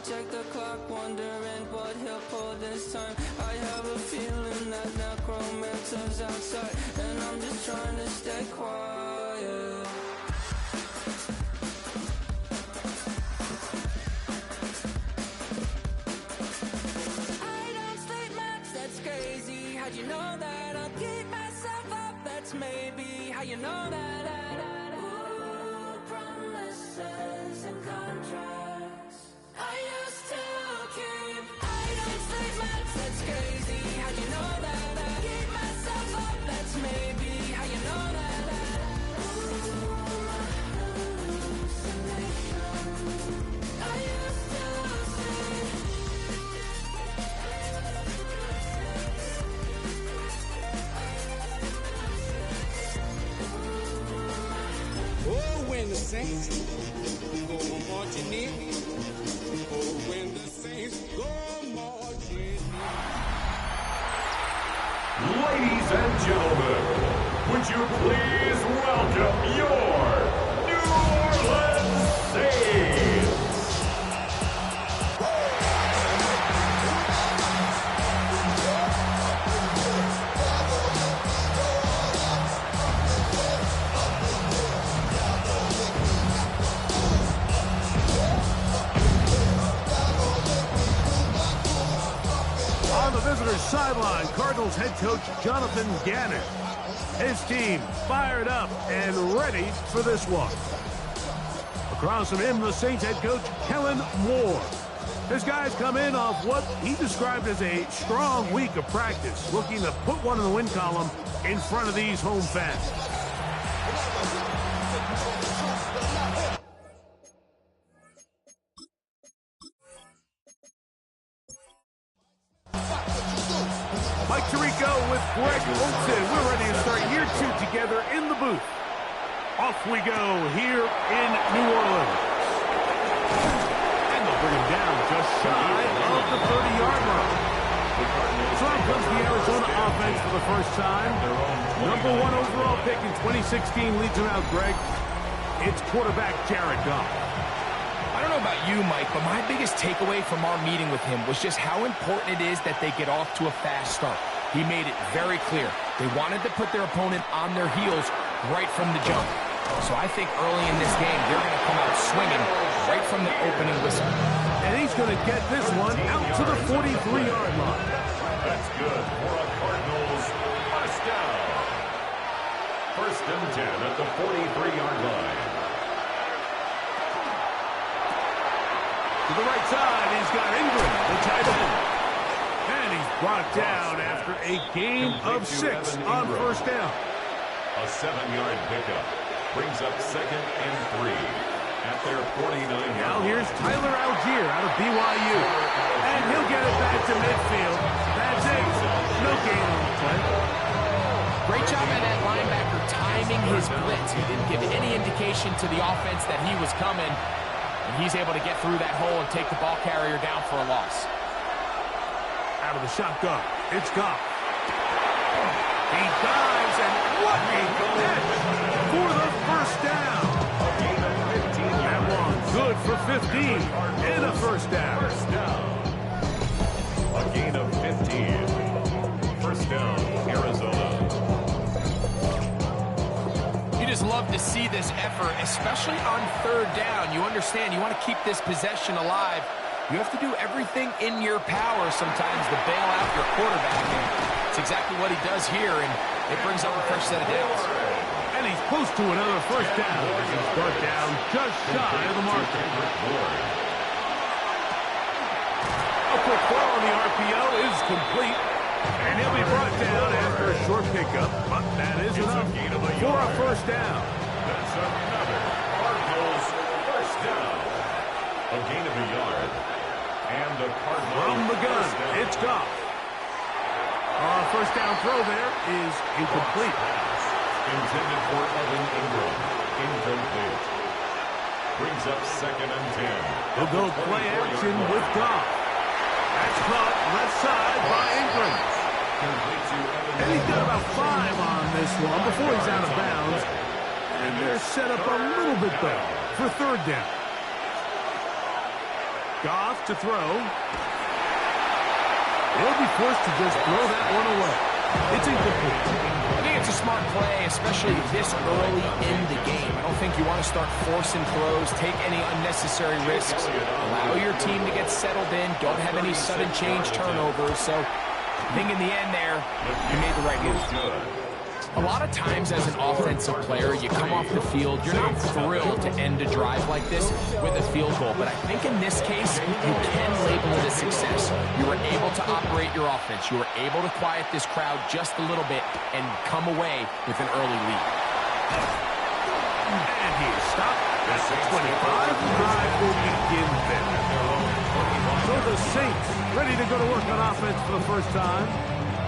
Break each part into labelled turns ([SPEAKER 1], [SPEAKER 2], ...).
[SPEAKER 1] check the clock, wondering what he'll pull this time. I have a feeling that necromancer's outside, and I'm just trying to stay quiet. I don't sleep much, that's crazy. How'd you know that? I'll keep myself up, that's maybe how you know that. Ooh, promises and contracts I used to keep. I don't sleep much, that's crazy. How'd you know that? I keep myself up, that's maybe how you know that. Ooh, my hallucination. I used to say.
[SPEAKER 2] Oh, when the saints go marching in. Oh, when the saints go marching in.
[SPEAKER 3] Ladies and gentlemen, would you please welcome your New Orleans Saints?
[SPEAKER 4] On the visitor's sideline, Cardinals head coach Jonathan Gannon. His team fired up and ready for this one. Across from him, the Saints head coach Kellen Moore. His guys come in off what he described as a strong week of practice, looking to put one in the win column in front of these home fans. Mike Tirico with Greg Olson. We're ready to start year 2 together in the booth. Off we go here in New Orleans. And they'll bring him down just shy of the 30-yard line. So out comes the Arizona offense for the first time. Number 1 overall pick in 2016 leads him out, Greg. It's quarterback Jared Goff.
[SPEAKER 5] I don't know about you, Mike, but my biggest takeaway from our meeting with him was just how important it is that they get off to a fast start. He made it very clear. They wanted to put their opponent on their heels right from the jump. So I think early in this game, they're going to come out swinging right from the opening whistle.
[SPEAKER 4] And he's going to get this one out to the 43-yard line.
[SPEAKER 3] That's good for a Cardinals first down. First and 10 at the 43-yard line.
[SPEAKER 4] To the right side, he's got Ingram, the tight end. And he's brought down after a gain of 6 on first down.
[SPEAKER 3] A 7-yard pickup brings up 2nd and 3 at their 49-yard.
[SPEAKER 4] Now here's Tyler Algier out of BYU. And he'll get it back to midfield. That's it. No gain on the play.
[SPEAKER 5] Great job by that linebacker timing his blitz. He didn't give any indication to the offense that he was coming. And he's able to get through that hole and take the ball carrier down for a loss.
[SPEAKER 4] Out of the shotgun, it's Goff. He dives, and what a catch for the first down. That one good for 15 and a first down.
[SPEAKER 3] A gain of 15. First down, Arizona.
[SPEAKER 5] You just love to see this effort, especially on third down. You understand, you want to keep this possession alive. You have to do everything in your power sometimes to bail out your quarterback. And it's exactly what he does here, and it brings up the first set of downs.
[SPEAKER 4] And he's close to another first down. He's brought down just shy of the marker. A quick throw on the RPO is complete. And he'll be brought down after a short pickup, but that is enough for a first down.
[SPEAKER 3] That's another Cardinals first down. A gain of a yard. And the Cardinals
[SPEAKER 4] from the gun, it's Goff. First down throw there is incomplete.
[SPEAKER 3] Intended for Evan Ingram. Incomplete. Brings up 2nd and 10.
[SPEAKER 4] They'll go play action with Goff. That's caught left side by Ingram. And he's got about 5 on this one before he's out of bounds. And they're set up a little bit better for third down. Goff to throw. He'll be forced to just throw that one away. It's incomplete.
[SPEAKER 5] I think it's a smart play, especially this early in the game. I don't think you want to start forcing throws, take any unnecessary risks, allow your team to get settled in, don't have any sudden change turnovers. So I think in the end there, you made the right move. A lot of times as an offensive player, you come off the field, you're not thrilled to end a drive like this with a field goal. But I think in this case, you can label it a success. You were able to operate your offense. You were able to quiet this crowd just a little bit and come away with an early lead.
[SPEAKER 4] And he stopped. That's 25. The drive will begin there. So the Saints ready to go to work on offense for the first time.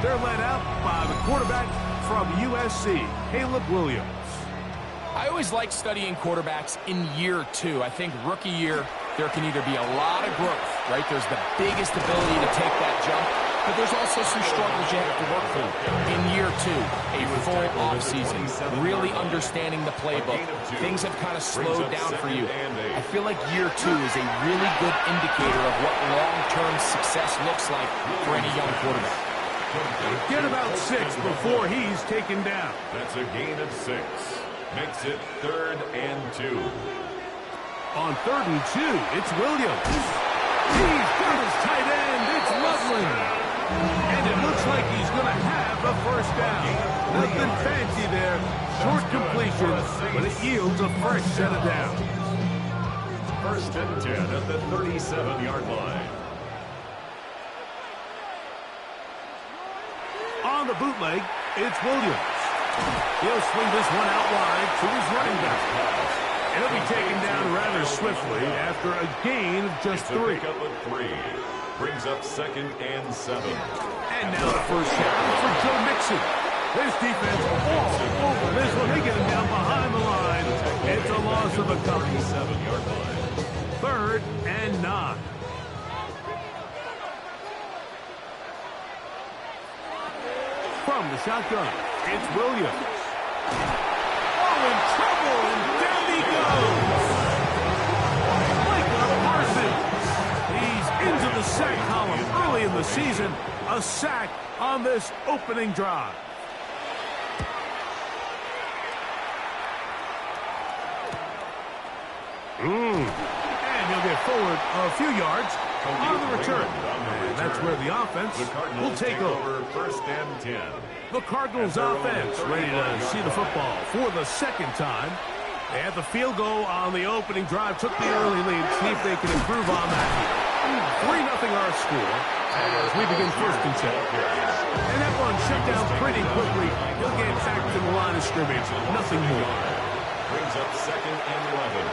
[SPEAKER 4] They're led out by the quarterback from USC, Caleb Williams.
[SPEAKER 5] I always like studying quarterbacks in year two. I think rookie year, there can either be a lot of growth, right? There's the biggest ability to take that jump, but there's also some struggles you have to work through. In year two, a full offseason, really understanding the playbook. Things have kind of slowed down for you. I feel like year two is a really good indicator of what long-term success looks like for any young quarterback.
[SPEAKER 4] Get about 6 before he's taken down.
[SPEAKER 3] That's a gain of 6. Makes it 3rd and 2.
[SPEAKER 4] On 3rd and 2, it's Williams. He's got his tight end. It's Loveland. And it looks like he's going to have a first down. Nothing fancy there. Short completion, but it yields a fresh set of downs.
[SPEAKER 3] 1st and 10 at the 37-yard line.
[SPEAKER 4] On the bootleg, it's Williams. He'll swing this one out wide to his running back. And he'll be taken down rather swiftly after a gain of just 3.
[SPEAKER 3] Pick up a 3. Brings up 2nd and 7.
[SPEAKER 4] And now the first down for Joe Mixon. This defense all over this one. They get him down behind the line. It's a loss of a couple.
[SPEAKER 3] 37-yard line.
[SPEAKER 4] 3rd and 9. From the shotgun, it's Williams. Oh, in trouble, and down he goes. Michael Parsons. He's into the sack column early in the season. A sack on this opening drive. And he'll get forward a few yards on the return. And that's where the offense will take over.
[SPEAKER 3] 1st and 10.
[SPEAKER 4] The Cardinals offense ready to see the football for the 2nd time. They had the field goal on the opening drive, took the early lead, see if they can improve on that. 3-0 our score as we begin 1st and 10. And that one shut down pretty quickly. He'll get back to the line of scrimmage, nothing more.
[SPEAKER 3] Brings up 2nd and 11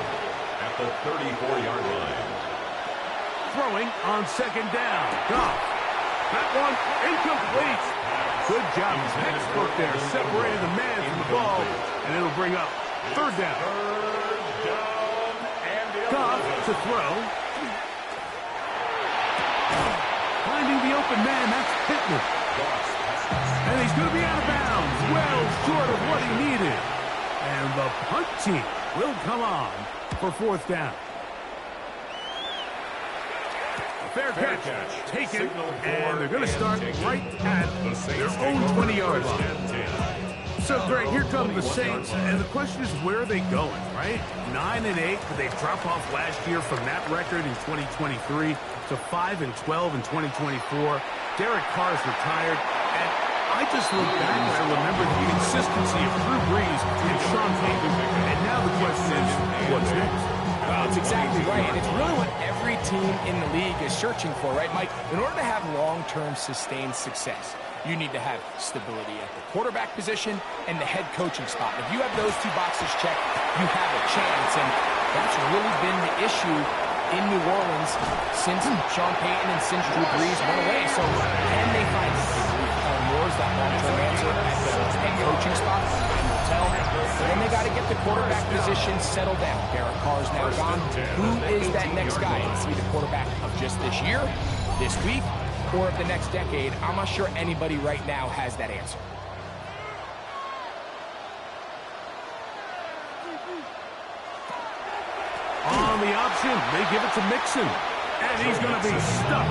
[SPEAKER 3] at the 34-yard line.
[SPEAKER 4] Throwing on 2nd down. Goff. That one incomplete. Good job. Textbook there. Separated the man from the ball. And it'll bring up 3rd down. Goff to throw. Finding the open man. That's Pittman. And he's going to be out of bounds. Well short of what he needed. And the punt team will come on for 4th down. Fair catch. Taken. And they're going to start right at their own 20-yard line. So, Greg, here come the Saints. And the question is, where are they going, right? 9-8. Did they drop off last year from that record in 2023 to 5-12 in 2024? Derek Carr's retired. And I just look back and I remember the consistency of Drew Brees and Sean Payton. And now the question is, what's next?
[SPEAKER 5] That's exactly right, and it's really what every team in the league is searching for, right, Mike? In order to have long-term sustained success, you need to have stability at the quarterback position and the head coaching spot. If you have those 2 boxes checked, you have a chance, and that's really been the issue in New Orleans since Sean Payton and since Drew Brees went away. So can they find Moore's that long-term answer at the head coaching spot? Time will tell. But then they got to get the quarterback position settled down. Derek Carr's now gone. Who is that next guy? Is he the quarterback of just this year, this week, or of the next decade? I'm not sure anybody right now has that answer.
[SPEAKER 4] On the option, they give it to Mixon. And he's going to be stuck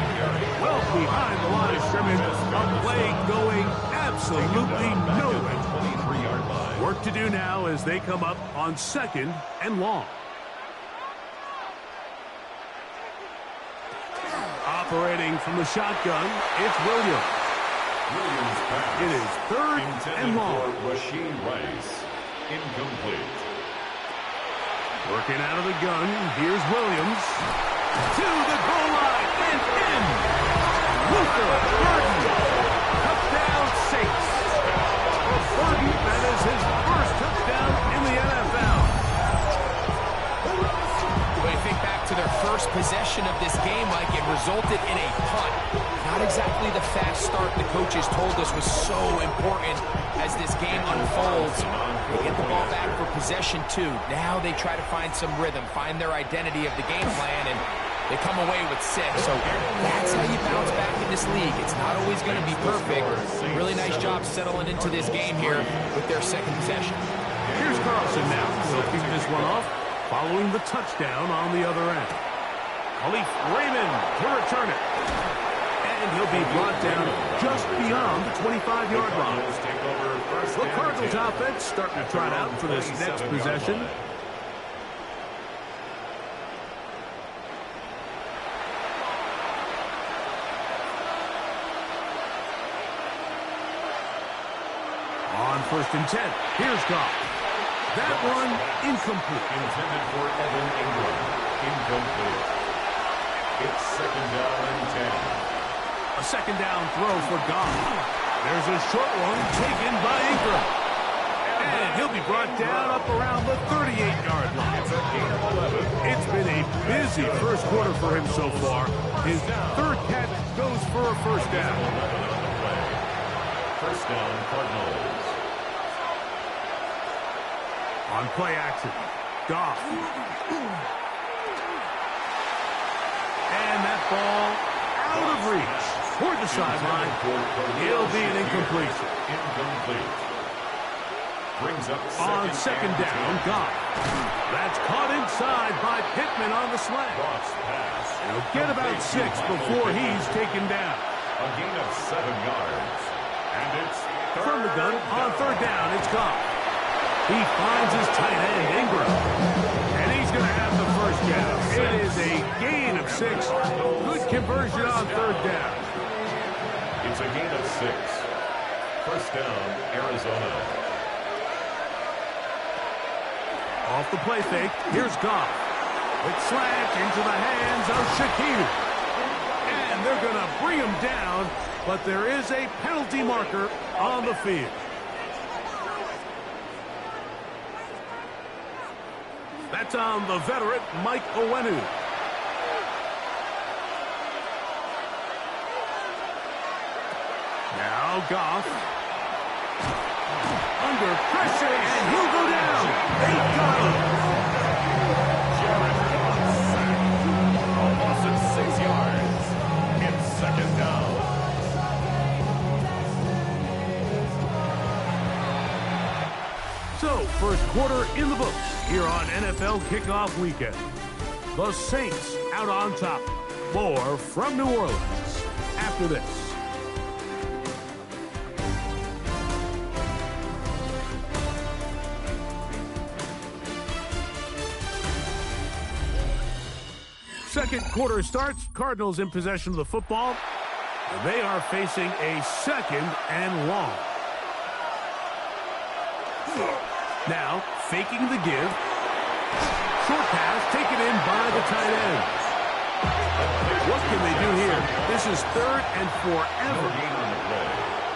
[SPEAKER 4] well behind the line of scrimmage. A play going absolutely nowhere.
[SPEAKER 3] 23-yard line.
[SPEAKER 4] Work to do now as they come up on 2nd and long. Operating from the shotgun, it's Williams.
[SPEAKER 3] Williams pass.
[SPEAKER 4] It is 3rd and long.
[SPEAKER 3] For Rashee Rice. Incomplete.
[SPEAKER 4] Working out of the gun, here's Williams. To the goal line and in. Luther Burden. Touchdown Saints. For Burden, that is his first touchdown in the NFL.
[SPEAKER 5] When you think back to their first possession of this game, Mike, it resulted in a punt. Not exactly the fast start the coaches told us was so important as this game unfolds. They get the ball back for possession 2. Now they try to find some rhythm, find their identity of the game plan, and they come away with 6. So that's how you bounce back in this league. It's not always going to be perfect. Really nice job settling into this game here with their 2nd possession.
[SPEAKER 4] Here's Carlson now. He'll keep this one off following the touchdown on the other end. Khalif Raymond to return it. And he'll be brought down just beyond the 25-yard line. The Cardinals offense starting to trot out for this next possession. On 1st and 10, here's Goff. That one incomplete.
[SPEAKER 3] Intended for Evan Ingram. Incomplete. It's 2nd down and 10.
[SPEAKER 4] A 2nd down throw for Goff. There's a short one taken by Ingram. And he'll be brought down up around the 38-yard line.
[SPEAKER 3] It's a gain of 11.
[SPEAKER 4] It's been a busy first quarter for him so far. His 3rd catch goes for a 1st down.
[SPEAKER 3] 11 on the play. 1st down, Cardinals.
[SPEAKER 4] On play action, Goff. And that ball out of reach. Toward the sideline. It'll be an incompletion.
[SPEAKER 3] Incomplete. Brings up
[SPEAKER 4] On 2nd down, Goff. That's caught inside by Pittman on the slant.
[SPEAKER 3] Goff's pass.
[SPEAKER 4] He'll get about 6 before he's taken down.
[SPEAKER 3] A gain of 7 yards. And it's
[SPEAKER 4] From the gun, on 3rd down, it's Goff. He finds his tight end, Ingram. And he's going to have the 1st down. It is a gain of 6. Good conversion on 3rd down.
[SPEAKER 3] It's a gain of 6. 1st down, Arizona.
[SPEAKER 4] Off the play fake, here's Goff. With slant into the hands of Shakir. And they're going to bring him down, but there is a penalty marker on the field. That's on the veteran, Wk1. Now Goff. Under pressure, and he'll go down. They got him.
[SPEAKER 3] Jared Goff sacked. Almost at 6 yards. It's 2nd down.
[SPEAKER 4] So, first quarter in the books here on NFL Kickoff Weekend. The Saints out on top. More from New Orleans after this. Second quarter starts. Cardinals in possession of the football. They are facing a 2nd and long. Now, faking the give. Short pass taken in by the tight end. What can they do here? This is 3rd and forever.
[SPEAKER 3] No gain on the play.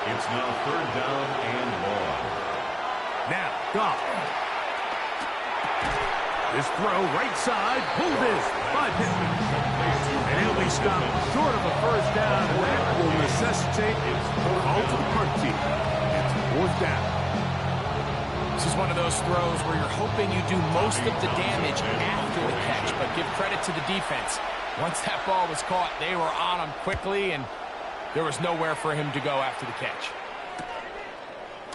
[SPEAKER 3] It's now 3rd down and long.
[SPEAKER 4] Now, Goff. This throw right side, pulled in by Pittman. And he'll be stopped short of a 1st down, and that will necessitate a call to the punt team. It's 4th down.
[SPEAKER 5] This is one of those throws where you're hoping you do most of the damage after the catch, but give credit to the defense. Once that ball was caught, they were on him quickly, and there was nowhere for him to go after the catch.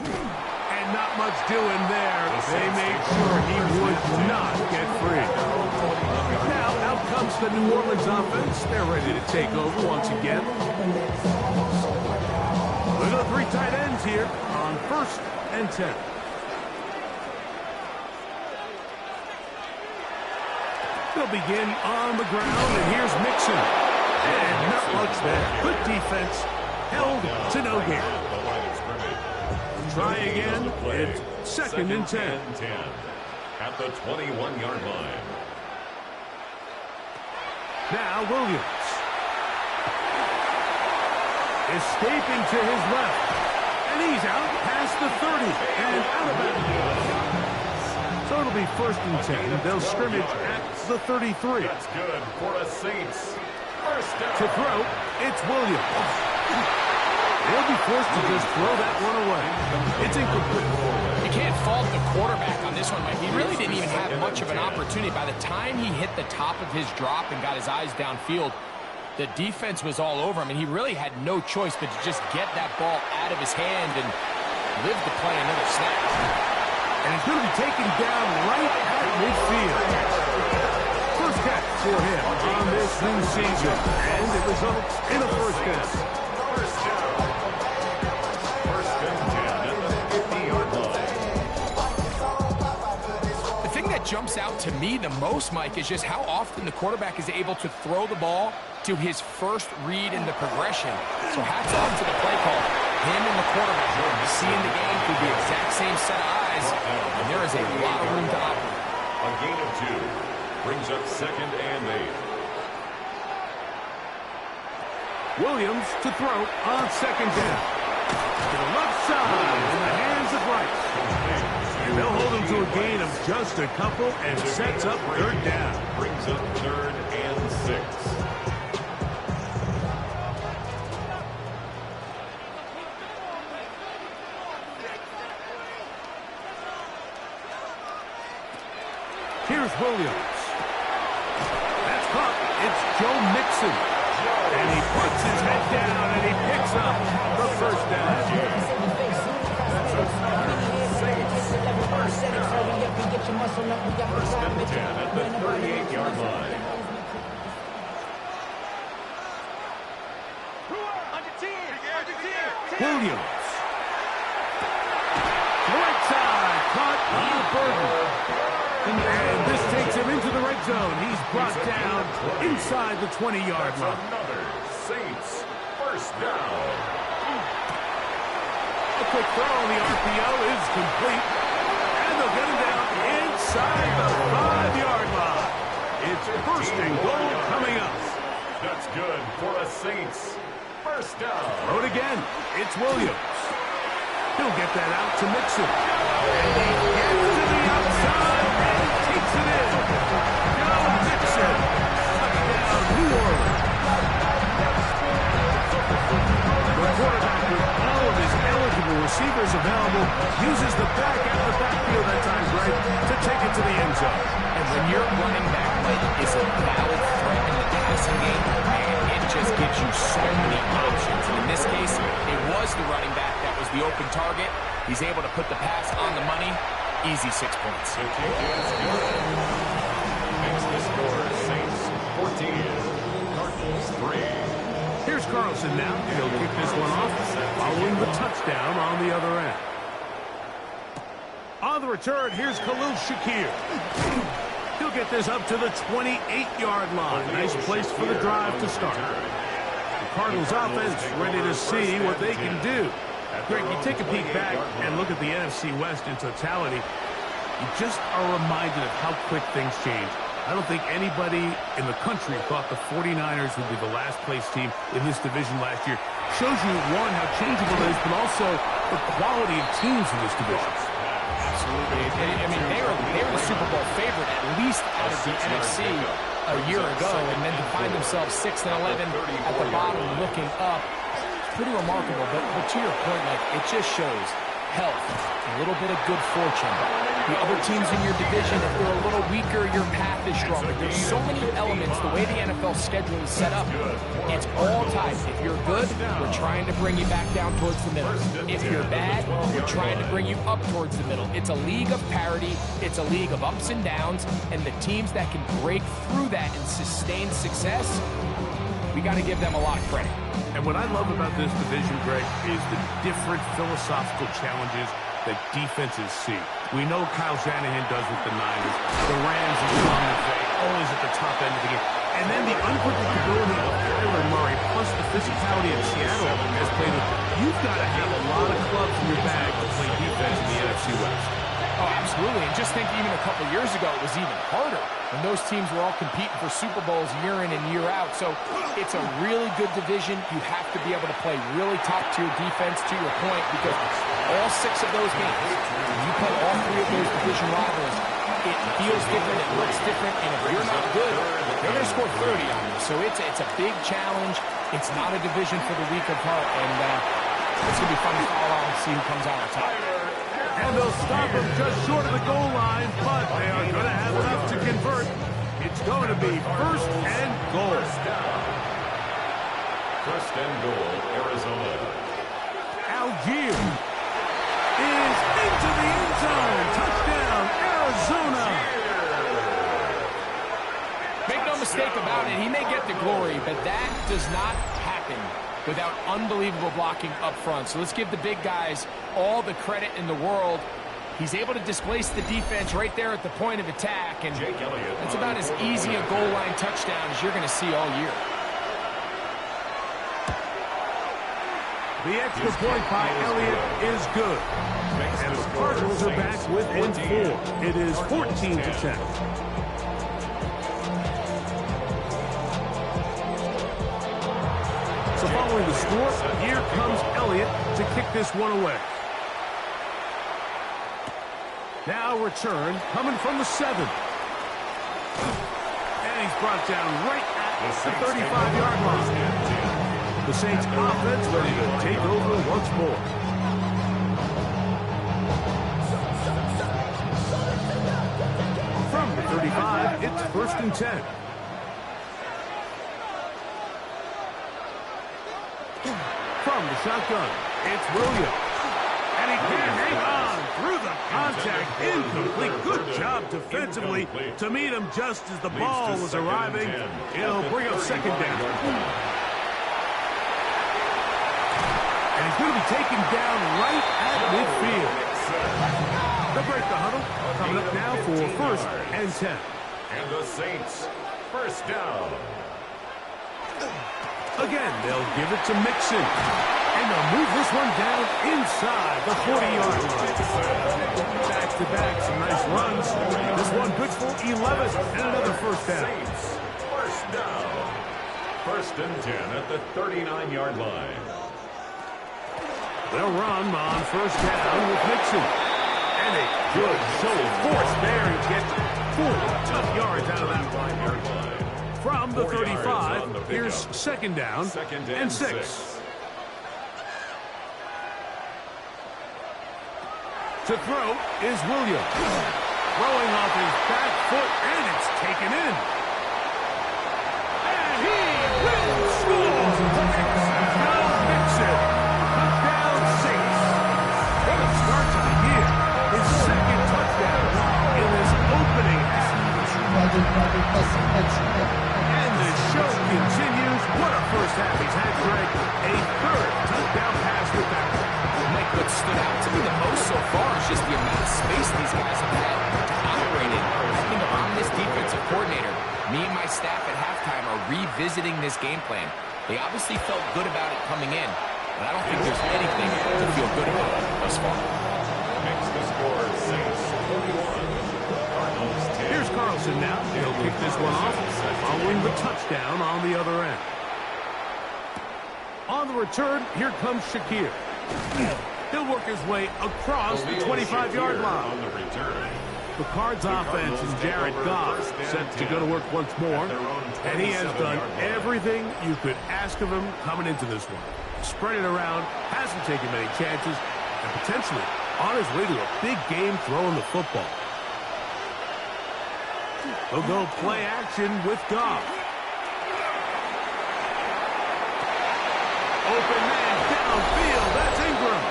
[SPEAKER 4] And not much doing there. They made sure he would not get free. Now, out comes the New Orleans offense. They're ready to take over once again. Look at the 3 tight ends here on 1st and 10. They'll begin on the ground, and here's Mixon. And not much there. Good defense. Held to no gain. Try again. It's 2nd and 10.
[SPEAKER 3] At the 21-yard line.
[SPEAKER 4] Now Williams. Escaping to his left. And he's out past the 30. And out of bounds. So it'll be 1st and 10. They'll scrimmage at the 33.
[SPEAKER 3] That's good for the Saints. First down.
[SPEAKER 4] To throw, it's Williams. They'll be forced to just throw that one away. It's incomplete.
[SPEAKER 5] You can't fault the quarterback on this one, Mike. He really didn't even have much of an opportunity. By the time he hit the top of his drop and got his eyes downfield, the defense was all over him, and he really had no choice but to just get that ball out of his hand and live to play another snap.
[SPEAKER 4] And he's going to be taken down right at midfield. First catch for him on this new season, and it results in a 1st down.
[SPEAKER 3] First down. 1st and 10 at the 50-yard line.
[SPEAKER 5] The thing that jumps out to me the most, Mike, is just how often the quarterback is able to throw the ball to his first read in the progression. So hats off to the play call. Him and the quarterback seeing the game through the exact same set of eyes, and there is a lot of room to operate.
[SPEAKER 3] A gain of 2 brings up 2nd and 8.
[SPEAKER 4] Williams to throw on 2nd down. To the left side in the hands of Rice. And they'll hold him to a gain of just a couple and sets up 3rd down.
[SPEAKER 3] Brings up 3rd and 6.
[SPEAKER 4] Here's Williams. That's caught. It's Joe Mixon. And he puts his head down and he picks up the 1st down.
[SPEAKER 3] First and 10 at the 38-yard line.
[SPEAKER 4] Williams. Right side. Caught on the burden. And this takes him into the red zone. He's brought down inside the 20-yard line.
[SPEAKER 3] Another Saints 1st down.
[SPEAKER 4] A quick throw on the RPO is complete. And they'll get him down inside the 5-yard line. It's 1st and goal coming up.
[SPEAKER 3] That's good for the Saints. 1st down.
[SPEAKER 4] Throw it again. It's Williams. He'll get that out to Mixon. And he gets to the outside and takes it in. Joe Mixon. Touchdown, New Orleans. The quarterback, with all of his eligible receivers available, uses the back out of the backfield at times, right, to take it to the end zone.
[SPEAKER 5] And when your running back is a valid threat in the passing game, man, it just gives you so many options. And in this case, it was the running back that was the open target. He's able to put the pass on the money. Easy 6 points.
[SPEAKER 3] The kick is good. Makes the score Saints 14, Cardinals 3.
[SPEAKER 4] Here's Carlson now. He'll kick this one off, following the touchdown on the other end. On the return, here's Khalil Shakir. He'll get this up to the 28-yard line. Nice place for the drive to start. The Cardinals offense ready to see what they can do. Greg, you take a peek back and look at the NFC West in totality. You just are reminded of how quick things change. I don't think anybody in the country thought the 49ers would be the last-place team in this division last year. Shows you, one, how changeable it is, but also the quality of teams in this division.
[SPEAKER 5] Absolutely. I mean, they were the Super Bowl favorite, at least out of the NFC a year ago, and then to find themselves 6 and 11 at the bottom looking up, it's pretty remarkable. But to your point, like, it just shows health, a little bit of good fortune. The other teams in your division, if they're a little weaker, your path is stronger. There's so many elements. The way the NFL schedule is set up, it's all tied. If you're good, we're trying to bring you back down towards the middle. If you're bad, we're trying to bring you up towards the middle. It's a league of parity. It's a league of ups and downs. And the teams that can break through that and sustain success, we got to give them a lot of credit.
[SPEAKER 4] And what I love about this division, Greg, is the different philosophical challenges that defenses see. We know Kyle Shanahan does with the Niners. The Rams are dominant, always at the top end of the game. And then the unpredictability of Kyler Murray, plus the physicality of Seattle has played with. You've got to have a lot of clubs in your bag to play defense in the NFC West.
[SPEAKER 5] Oh, absolutely. And just think even a couple years ago, it was even harder when those teams were all competing for Super Bowls year in and year out. So it's a really good division. You have to be able to play really top-tier defense, to your point, because all 6 of those games, when you play all 3 of those division rivals, it feels different, it looks different, and if you're not good, they're going to score 30 on you. So it's a big challenge. It's not a division for the weak of heart, and it's going to be fun to follow along and see who comes out on top.
[SPEAKER 4] And they'll stop him just short of the goal line, but they are going to have enough to convert. It's going to be 1st and goal.
[SPEAKER 3] First and goal, Arizona.
[SPEAKER 4] Algier is into the end zone. Touchdown, Arizona.
[SPEAKER 5] Make no mistake about it, he may get the glory, but that does not happen without unbelievable blocking up front. So let's give the big guys all the credit in the world. He's able to displace the defense right there at the point of attack, and it's about as easy a goal line touchdown as you're going to see all year.
[SPEAKER 4] The extra point by Elliott is good. And the Cardinals are back within 4. It is 14-10. So following the score, here comes Elliott to kick this one away. Now return coming from the 7. And he's brought down right at the 35-yard line. The Saints offense ready to take over once more. From the 35, it's 1st and 10. From the shotgun, it's Williams. And he can't hang on through the contact. Incomplete. Good job defensively to meet him just as the ball was arriving. It'll bring up 2nd down. And he's going to be taken down right at midfield. They'll break the huddle. Coming up now for 1st and 10.
[SPEAKER 3] And the Saints, 1st down.
[SPEAKER 4] Again, they'll give it to Mixon. And they'll move this one down inside the 40-yard line. Back-to-back, some nice runs. This one good for 11 and another 1st down.
[SPEAKER 3] Saints, 1st down. 1st and 10 at the 39-yard line.
[SPEAKER 4] They'll run on 1st down with Mixon. And a good show of force there. He gets 4 tough yards out of that 1-yard line. From the 35, here's 2nd down and 6. To throw is Williams. Throwing off his back foot, and it's taken in. And he will score! Now Mixon. Touchdown Saints. What a start to the year. His 2nd touchdown in this opening half. And the show continues. What a first half he's had, Greg. A 3rd touchdown pass with that one.
[SPEAKER 5] Mike, what stood out to me the most so far is just the amount of space these guys have had to operate in. I think if I'm this defensive coordinator, me and my staff at halftime are revisiting this game plan. They obviously felt good about it coming in, but I don't think there's anything to feel good about thus far.
[SPEAKER 3] Makes the score Saints 41. Cardinals 10.
[SPEAKER 4] Here's Carlson now. He'll kick this one off following the touchdown on the other end. On the return, here comes Shakir. He'll work his way across the 25-yard line.
[SPEAKER 3] On the return.
[SPEAKER 4] The Cards offense and Jared Goff set to go to work once more. And he has done everything you could ask of him coming into this one. Spread it around, hasn't taken many chances, and potentially On his way to a big game throwing the football. He'll go play action with Goff. Open man downfield. That's Ingram.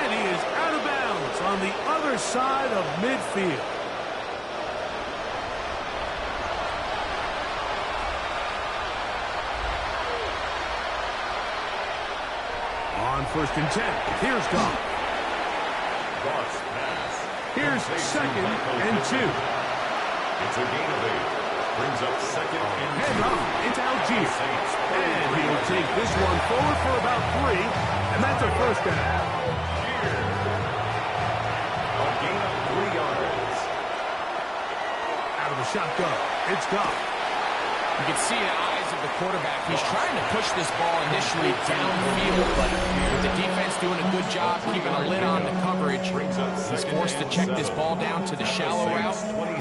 [SPEAKER 4] And he is out of bounds on the other side of midfield. On 1st and 10, here's Goff. Here's 2nd and 2.
[SPEAKER 3] It's a gain of 8. Brings up 2nd and 2.
[SPEAKER 4] Hand off, it's Algier. And he'll take this one forward for about 3, and that's a 1st down.
[SPEAKER 3] A gain of 3 yards.
[SPEAKER 4] Out of the shotgun, it's Goff.
[SPEAKER 5] You can see in the eyes of the quarterback, he's trying to push this ball initially downfield, but with the defense doing a good job keeping a lid on the coverage, he's forced to check this ball down to the shallow route.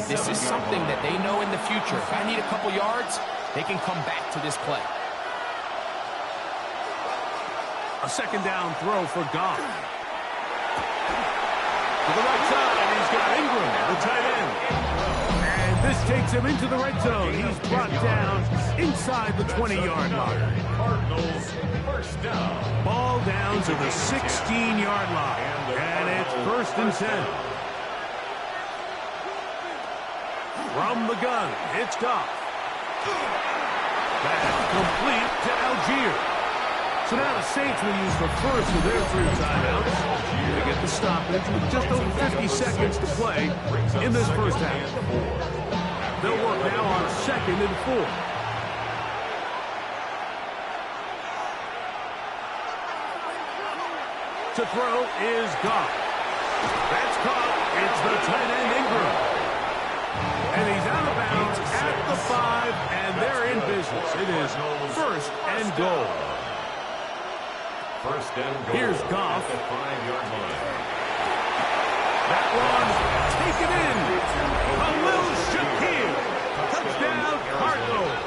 [SPEAKER 5] This is something that they know in the future. If I need a couple yards, they can come back to this play.
[SPEAKER 4] A 2nd down throw for Goff. To the right side, he's got Ingram, the tight end. And this takes him into the red zone. He's brought down inside the 20-yard line.
[SPEAKER 3] Cardinals, 1st down.
[SPEAKER 4] Ball down to the 16-yard line. And it's 1st and 10. From the gun, it's Goff. That's complete to Algier. So now the Saints will use the first of their 3 timeouts. They get the stoppage with just over 50 seconds to play in this first half. They'll work now on 2nd and 4. To throw is Goff. That's caught. It's the tight end Ingram. And he's out of bounds at the 5, and they're in business. It is 1st and goal.
[SPEAKER 3] 1st and goal.
[SPEAKER 4] Here's Goff.
[SPEAKER 3] At the 5-yard line.
[SPEAKER 4] That one taken in. Khalil Shakir. Touchdown, Cardinals.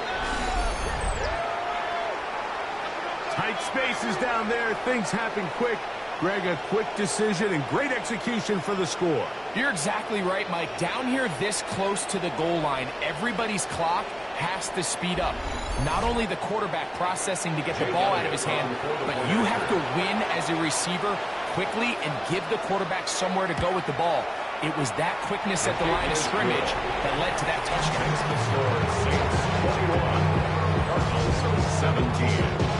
[SPEAKER 4] Tight spaces down there. Things happen quick. Greg, a quick decision and great execution for the score.
[SPEAKER 5] You're exactly right, Mike. Down here this close to the goal line, everybody's clock has to speed up. Not only the quarterback processing to get the ball out of his hand, but you have to win as a receiver quickly and give the quarterback somewhere to go with the ball. It was that quickness at the line of scrimmage that led to that touchdown.
[SPEAKER 3] The score is Saints 21, Cardinals 17.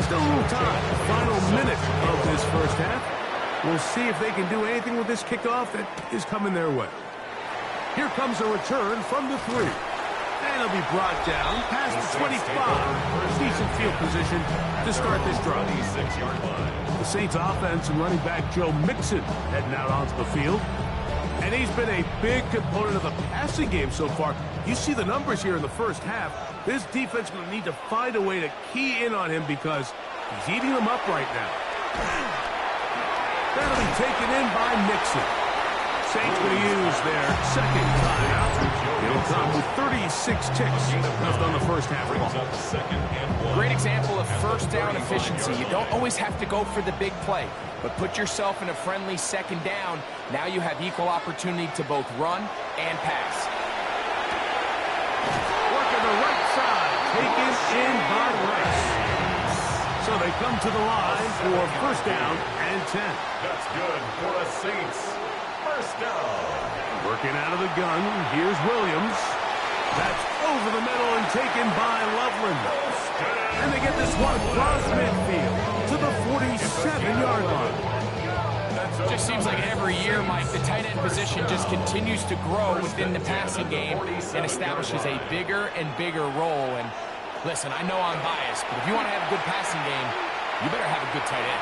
[SPEAKER 4] Still a little time. Final minute of this first half. We'll see if they can do anything with this kickoff that is coming their way. Here comes a return from the 3. And he'll be brought down past the 25. Decent field position to start this drive. The Saints offense and running back Joe Mixon heading out onto the field. And he's been a big component of the passing game so far. You see the numbers here in the first half. This defense will need to find a way to key in on him because he's eating them up right now. That'll be taken in by Mixon. Saints going to use their 2nd timeout. It'll come with 36 ticks left on the first half clock.
[SPEAKER 5] Great example of first down efficiency. You don't always have to go for the big play, but put yourself in a friendly 2nd down. Now you have equal opportunity to both run and pass.
[SPEAKER 4] Working the right side, taken in by Rice. So they come to the line for 1st down and 10.
[SPEAKER 3] That's good for the Saints. 1st down.
[SPEAKER 4] Working out of the gun, here's Williams. That's over the middle and taken by Loveland. And they get this one across midfield to the 47-yard line.
[SPEAKER 5] It just seems like every year, Mike, the tight end position just continues to grow within the passing game and establishes a bigger and bigger role. And listen, I know I'm biased, but if you want to have a good passing game, you better have a good tight end.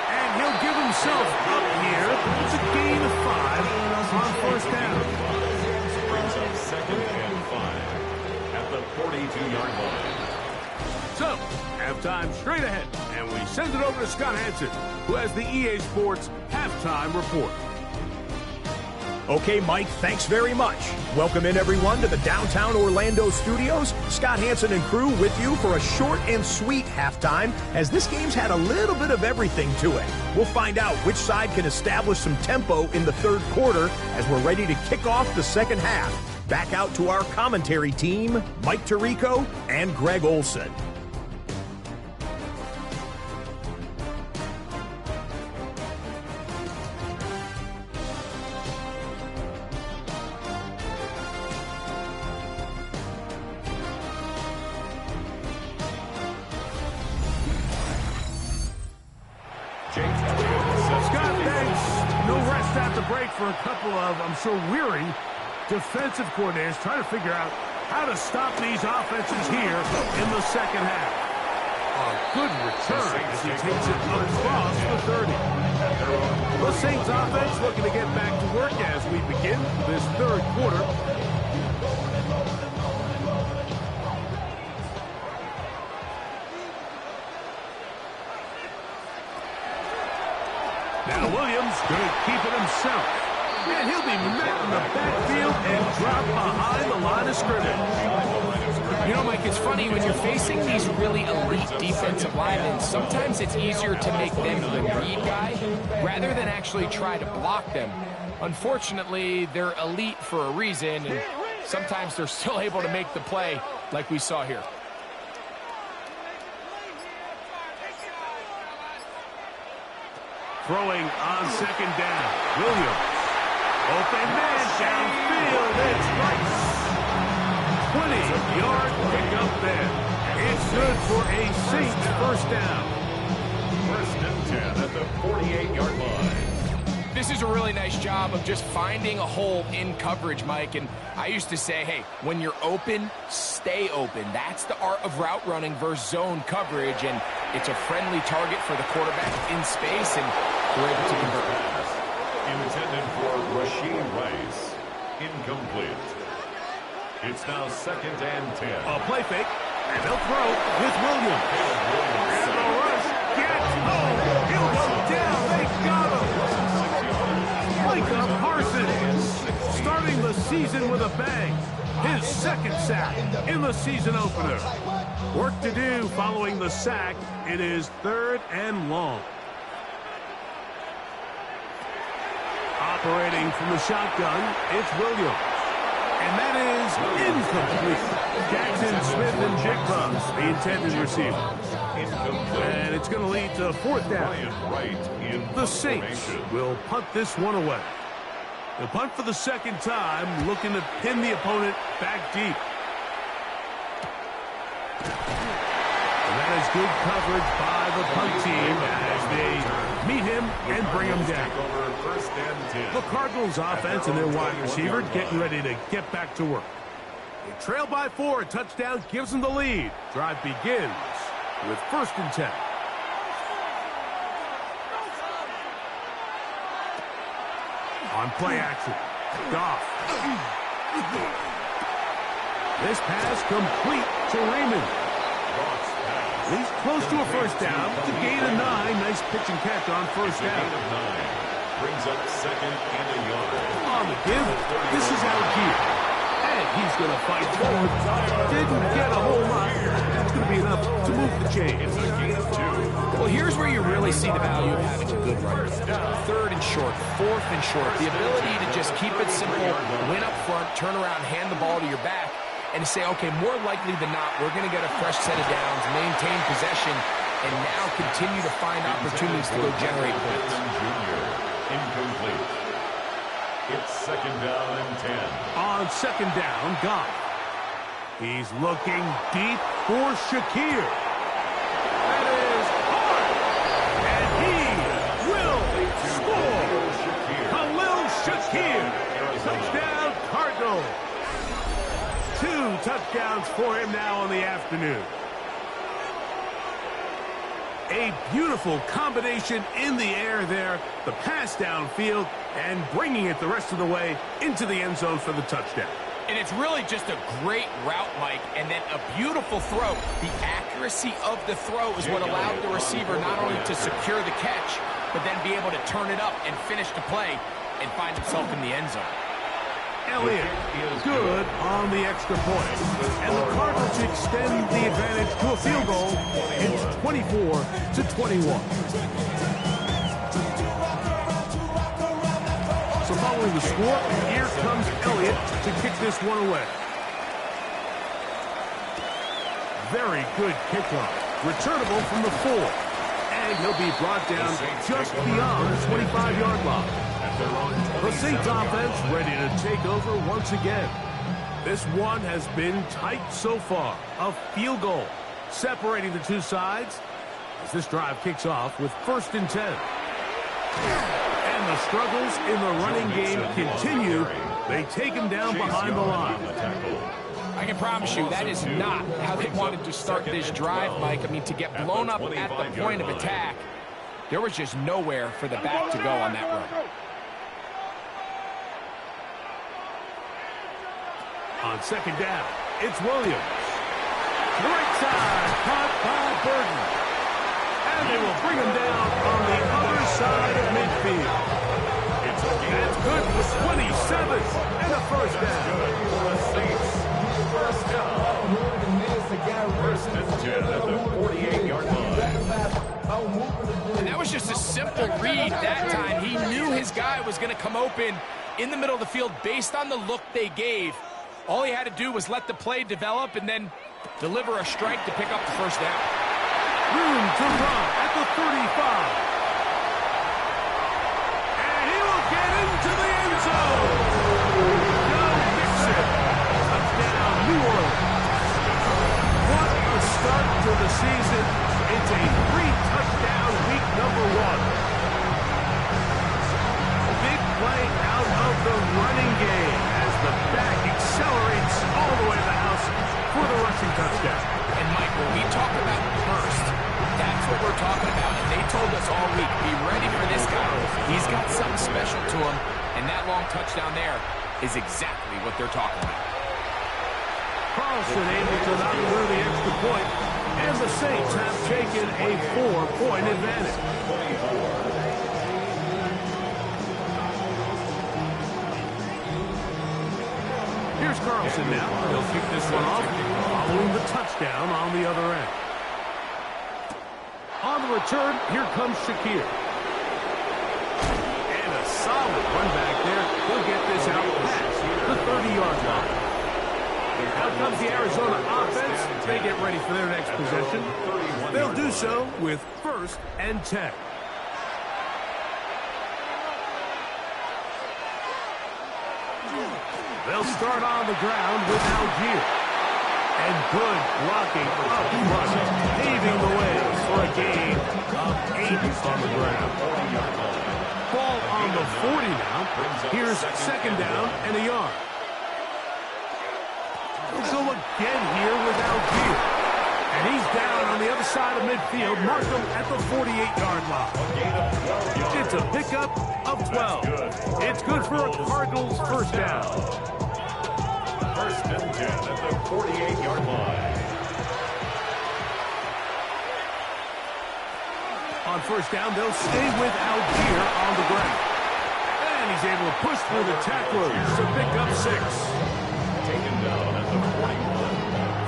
[SPEAKER 4] And he'll give himself up here. It's a gain of 5 on 1st down.
[SPEAKER 3] Brings up 2nd and 5 at the 42-yard line.
[SPEAKER 4] So, halftime straight ahead, and we send it over to Scott Hansen, who has the EA Sports Halftime Report.
[SPEAKER 6] Okay, Mike, thanks very much. Welcome in, everyone, to the downtown Orlando studios. Scott Hansen and crew with you for a short and sweet halftime, as this game's had a little bit of everything to it. We'll find out which side can establish some tempo in the third quarter as we're ready to kick off the second half. Back out to our commentary team, Mike Tirico and Greg Olson.
[SPEAKER 4] Scott, thanks. No rest after break for a couple of, I'm sure, weary defensive coordinators trying to figure out how to stop these offenses here in the second half. A good return as he takes it across the 30. The Saints offense looking to get back to work as we begin this third quarter. Now Williams going to keep it himself. And he'll be met in the backfield and dropped behind the line of scrimmage.
[SPEAKER 5] You know, Mike, it's funny, when you're facing these really elite defensive linemen, sometimes it's easier to make them the read guy rather than actually try to block them. Unfortunately, they're elite for a reason, and sometimes they're still able to make the play like we saw here.
[SPEAKER 4] Throwing on second down. Williams. Open man downfield. It's Rice. 20-yard pickup there. It's good for a Saints first down.
[SPEAKER 3] 1st and 10 at the 48-yard line.
[SPEAKER 5] This is a really nice job of just finding a hole in coverage, Mike. And I used to say, hey, when you're open, stay open. That's the art of route running versus zone coverage. And it's a friendly target for the quarterback in space, and we're able to convert.
[SPEAKER 3] Intended for Rashee Rice. Incomplete. It's now 2nd and 10.
[SPEAKER 4] A play fake, and they'll throw with Williams. And the rush gets home. He'll go down. They got him. Micah Parsons starting the season with a bang. His 2nd sack in the season opener. Work to do following the sack. It is 3rd and long. Operating from the shotgun, it's Williams. And that is incomplete. Jackson Smith and Jigba, the intended receiver. And it's going to lead to 4th down. The Saints will punt this one away. They'll punt for the 2nd time, looking to pin the opponent back deep. And that is good coverage by the punt team as they meet him and bring him down. The Cardinals offense and their wide receiver getting ready to get back to work. They trail by 4. A touchdown gives them the lead. Drive begins with 1st and 10. On play action, Goff. This pass complete to Raymond. He's close to a 1st down. The gain of 9. Nice pitch and catch on 1st down.
[SPEAKER 3] Brings up 2nd and a yard.
[SPEAKER 4] On the give, this is Algier. And he's going to fight forward. Didn't get a whole lot. That's going to be enough to move the chain.
[SPEAKER 3] It's a gain of 2.
[SPEAKER 5] Well, here's where you really see the value of having a good runner. 3rd and short, 4th and short. The ability to just keep it simple, win up front, turn around, hand the ball to your back, and to say, okay, more likely than not, we're going to get a fresh set of downs, maintain possession, and now continue to find opportunities to go generate points.
[SPEAKER 3] Incomplete. It's 2nd down and 10.
[SPEAKER 4] On 2nd down, Goff. He's looking deep for Shakir. That is hard. And he will score. Khalil Shakir. Touchdown, Cardinals. 2 touchdowns for him now in the afternoon. A beautiful combination in the air there. The pass downfield and bringing it the rest of the way into the end zone for the touchdown.
[SPEAKER 5] And it's really just a great route, Mike, and then a beautiful throw. The accuracy of the throw is what allowed the receiver not only to secure the catch, but then be able to turn it up and finish the play. and find himself in the end zone.
[SPEAKER 4] Elliott, good on the extra point. And the Cardinals extend the advantage to a field goal. It's 24-21. So following the score, here comes Elliott to kick this one away. Very good kickoff. Returnable from the 4. And he'll be brought down just beyond the 25-yard line. The Saints offense ready to take over once again. This one has been tight so far. A field goal separating the two sides as this drive kicks off with 1st and 10. And the struggles in the running game continue. They take him down behind the line.
[SPEAKER 5] I can promise you that is not how they wanted to start this drive, Mike. I mean, to get blown up at the point of attack, there was just nowhere for the back to go on that run.
[SPEAKER 4] On 2nd down, it's Williams. Right side, caught by Burton. And they will bring him down on the other side of midfield. That's good for 27 and a 1st down.
[SPEAKER 3] First and 10 at the 48-yard line.
[SPEAKER 5] And that was just a simple read that time. He knew his guy was going to come open in the middle of the field based on the look they gave. All he had to do was let the play develop and then deliver a strike to pick up the 1st down.
[SPEAKER 4] Room to run at the 35. And he will get into the end zone. Now Mixon. Touchdown, New Orleans. What a start to the season. It's a 3-touchdown week number 1. Big play out of the running game as the back accelerates all the way to the house for the rushing touchdown.
[SPEAKER 5] And Mike, when we talk about burst, that's what we're talking about. And they told us all week, be ready for this guy. He's got something special to him, and that long touchdown there is exactly what they're talking about.
[SPEAKER 4] Carlson able to not lure the extra point, and the Saints have taken a 4-point advantage. Here's Carlson now. He'll kick this one off, following the touchdown on the other end. On the return, here comes Shakir. And a solid run back there. He'll get this out past the 30-yard line. Out comes the Arizona offense. They get ready for their next possession. They'll do so with 1st and 10. They'll start on the ground with Algier. And good blocking up front, paving the way for a gain of 8 on the ground. Ball on the 40 now. Here's 2nd down and a yard. We'll go again here with Algier. And he's down on the other side of midfield. Mark him at the 48-yard line. It's a pickup of 12. It's good for a Cardinals 1st down.
[SPEAKER 3] 1st and 10 at the 48-yard line.
[SPEAKER 4] On 1st down, they'll stay with Algier on the ground. And he's able to push through the tacklers to pick up 6.
[SPEAKER 3] Taken down at the 41.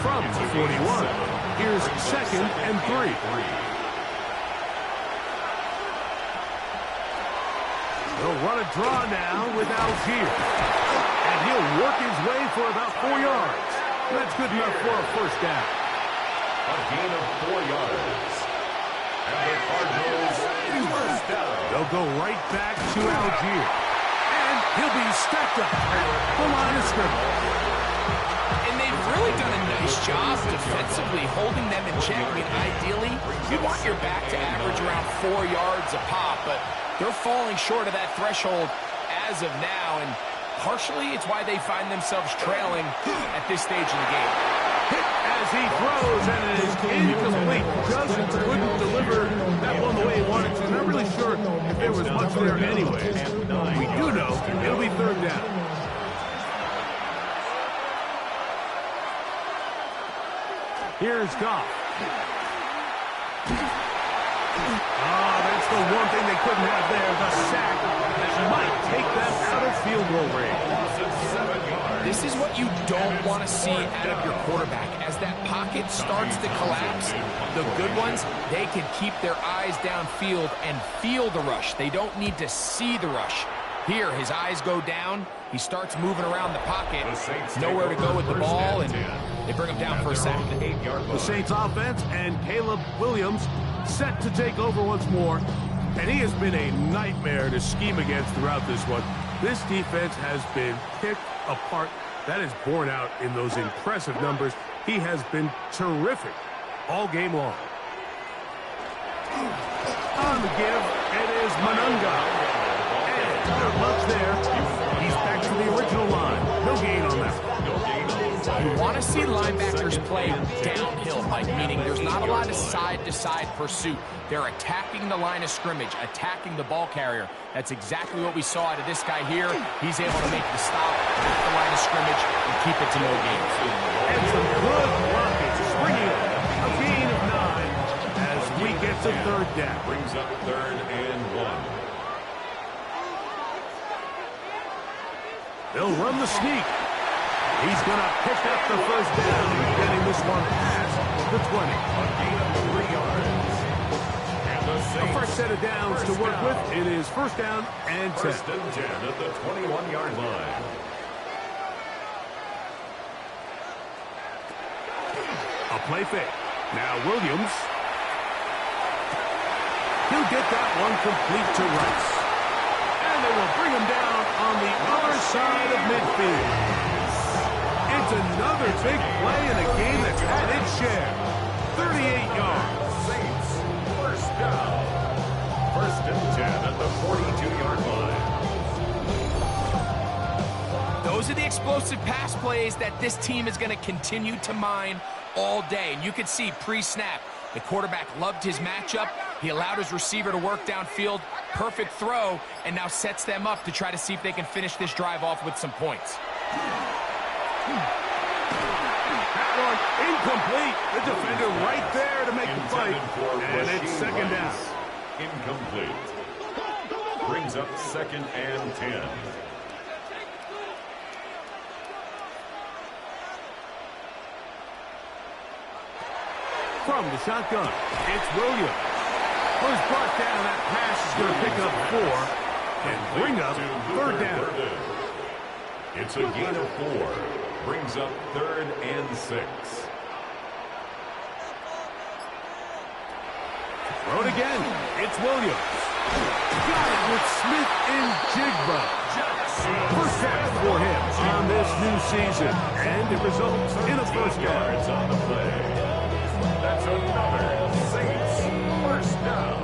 [SPEAKER 4] From the 41, here's 2nd and 3. They'll run a draw now with Algier. And he'll work his way for about 4 yards. That's good enough for a 1st down.
[SPEAKER 3] A gain of 4 yards. And the Cardinals 1st down.
[SPEAKER 4] They'll go right back to Algier. And he'll be stacked up at the line of scrimmage.
[SPEAKER 5] And they've really done a nice job defensively holding them in check. I mean, ideally, you want your back to average around 4 yards a pop, but they're falling short of that threshold as of now, and partially it's why they find themselves trailing at this stage in the game.
[SPEAKER 4] Hit as he throws, and it is incomplete. Just couldn't deliver that one the way he wanted to. Not really sure if there was much there anyway. We do know it'll be 3rd down. Here's Goff. That's the one thing they couldn't have there, the sack that might take that
[SPEAKER 5] what you don't want to see out of your quarterback. As that pocket starts to collapse, the good ones, they can keep their eyes downfield and feel the rush. They don't need to see the rush. Here, his eyes go down. He starts moving around the pocket. Nowhere to go with the ball, and they bring him down for a sack.
[SPEAKER 4] The Saints offense and Caleb Williams set to take over once more. And he has been a nightmare to scheme against throughout this one. This defense has been picked apart. That is borne out in those impressive numbers. He has been terrific all game long. On the give, it is Manunga. Not much there. He's back to the original line. No gain on that.
[SPEAKER 5] You want to see linebackers play downhill, Mike, meaning there's not a lot of side-to-side pursuit. They're attacking the line of scrimmage, attacking the ball carrier. That's exactly what we saw out of this guy here. He's able to make the stop at the line of scrimmage and keep it to no gains.
[SPEAKER 4] And some good blocking. Springing a gain of 9 as we get to third down.
[SPEAKER 3] Brings up 3rd and 1.
[SPEAKER 4] They'll run the sneak. He's going to pick up the first down, getting this one past the 20.
[SPEAKER 3] A gain of 3 yards. And the Saints,
[SPEAKER 4] a fresh set of downs to work with. It is first down and 10.
[SPEAKER 3] First and 10 at the 21-yard line.
[SPEAKER 4] A play fake. Now Williams. He'll get that one complete to Rice. And they will bring him down on the other side of midfield. It's another big play in a game that's had its share. 38 yards.
[SPEAKER 3] Saints, first down. First and 10 at the 42-yard line.
[SPEAKER 5] Those are the explosive pass plays that this team is going to continue to mine all day. And you can see pre-snap, the quarterback loved his matchup. He allowed his receiver to work downfield. Perfect throw, and now sets them up to try to see if they can finish this drive off with some points.
[SPEAKER 4] That one incomplete. The defender right there to make the fight. And it's second down.
[SPEAKER 3] Incomplete. Brings up 2nd and 10.
[SPEAKER 4] From the shotgun, it's Williams. Who's brought down. That pass is going to pick up 4 and bring up third down.
[SPEAKER 3] It's a gain of 4. Brings up 3rd and 6.
[SPEAKER 4] Throw it again. It's Williams. Got it with Smith and Jigba. First sack for him on this new season. And it results in a first down.
[SPEAKER 3] On the play. That's another Saints first down.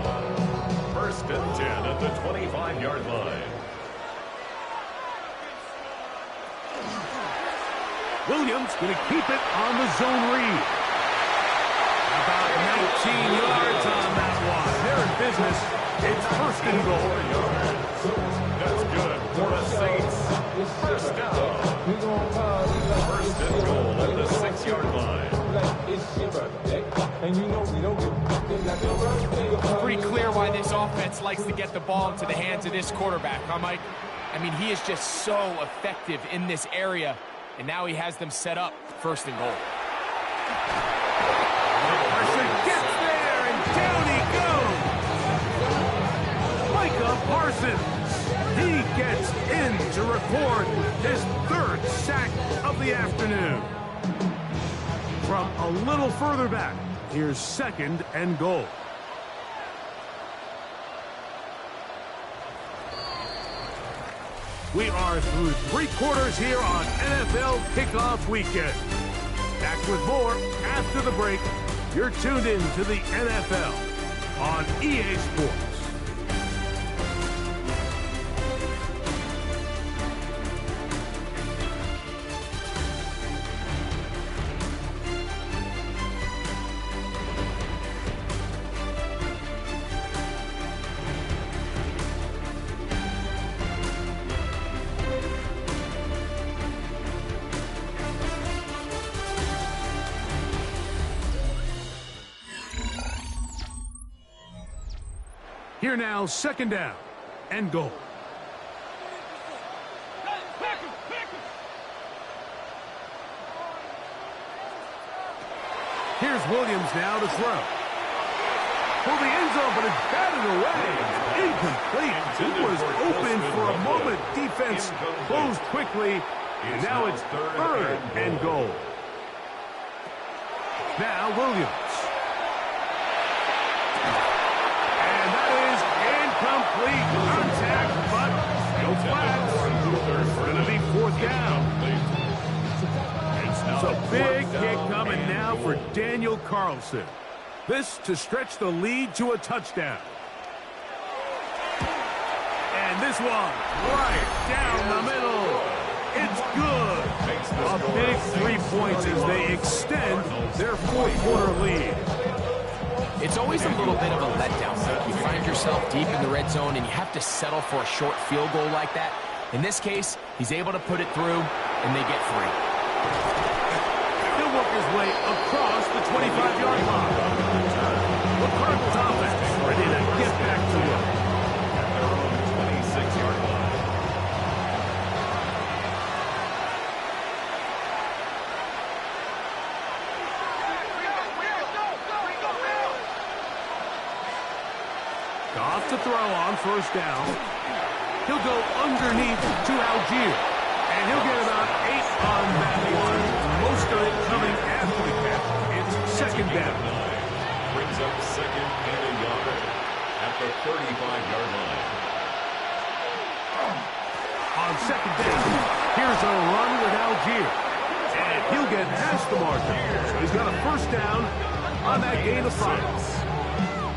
[SPEAKER 3] First and 10 at the 25-yard line.
[SPEAKER 4] Williams going to keep it on the zone read. About 19 yards on that one. They're in business. It's first and goal.
[SPEAKER 3] That's good for the Saints. First down. First and goal at the 6-yard line.
[SPEAKER 5] It's pretty clear why this offense likes to get the ball into the hands of this quarterback, huh, Mike? I mean, he is just so effective in this area, and now he has them set up first and goal.
[SPEAKER 4] Parsons gets there, and down he goes. Micah Parsons. He gets in to record his 3rd sack of the afternoon. From a little further back, here's 2nd and goal. We are through 3 quarters here on NFL Kickoff Weekend. Back with more after the break. You're tuned in to the NFL on EA Sports. Here now, 2nd down and goal. Here's Williams now to throw. For the end zone, but it's batted away. Incomplete. He was open for a moment. Defense closed quickly. And now it's 3rd and goal. Now Williams. And that is incomplete. Contact, but no flags. It's going to be 4th down. It's a big kick coming now for Daniel Carlson. This to stretch the lead to a touchdown. And this one right down the middle. It's good. A big 3 points as they extend their 4th quarter lead.
[SPEAKER 5] It's always a little bit of a letdown. You find yourself deep in the red zone and you have to settle for a short field goal like that. In this case, he's able to put it through and they get 3.
[SPEAKER 4] He'll work his way across the 25-yard line. The Cardinals offense ready to get back to work.
[SPEAKER 3] At their own 26-yard line.
[SPEAKER 4] Goff to throw on 1st down. He'll go underneath to Algier. And he'll get about 8 on that one. Most of it coming after the catch. It's 2nd down.
[SPEAKER 3] Brings up 2nd and a yard at the 35-yard line.
[SPEAKER 4] On 2nd down, here's a run with Algier. And he'll get past the marker. So he's got a 1st down on that gain of 5.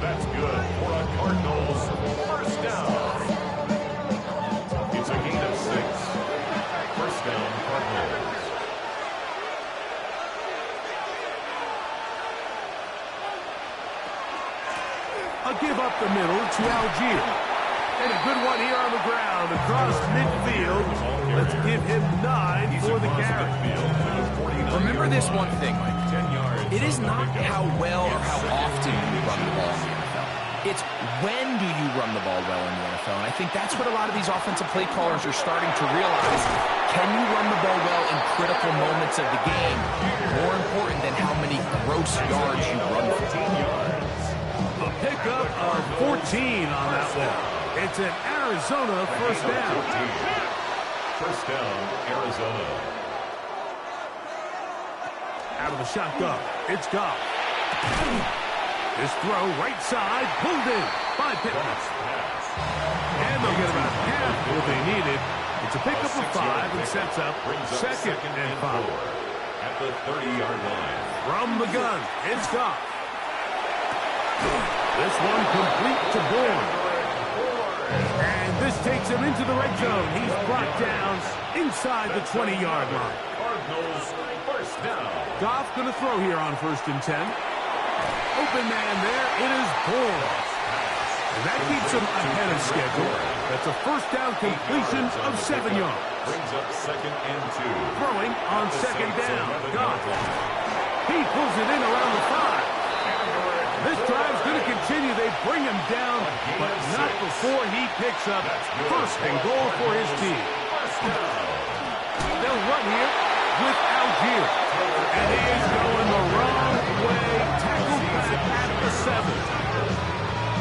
[SPEAKER 3] That's good for a Cardinals 1st down. It's a gain of 6. 1st down, Cardinals.
[SPEAKER 4] A give up the middle to Algier. And a good one here on the ground across midfield. Let's give him 9 for the carry.
[SPEAKER 5] Remember this one thing, Mike. It is not how well or how often you run the ball in the NFL. It's when do you run the ball well in the NFL. And I think that's what a lot of these offensive play callers are starting to realize. Can you run the ball well in critical moments of the game? More important than how many gross yards you run for.
[SPEAKER 4] A pickup of 14 on that one. It's an Arizona 1st down.
[SPEAKER 3] 1st down, Arizona.
[SPEAKER 4] Out of the shotgun, it's Goff. This throw right side, pulled in by Pittman. And they'll get about half what they needed. It's a pickup of 5 and sets up 2nd and 5.
[SPEAKER 3] At the 30-yard line.
[SPEAKER 4] From the gun, it's Goff. This one complete to Bourne. And this takes him into the red zone. He's brought down inside the 20-yard line.
[SPEAKER 3] Cardinals 1st down.
[SPEAKER 4] Goff going to throw here on 1st and 10. Open man there. It is Bourne. And that keeps him ahead of schedule. That's a 1st down completion of 7 yards.
[SPEAKER 3] Brings up 2nd and 2.
[SPEAKER 4] Throwing on 2nd down. Goff. He pulls it in around the 5. This drive's going to continue. They bring him down, but not before he picks up 1st and goal for his team. They'll run here with Algier. And he is going the wrong way. Tackled back at the 7.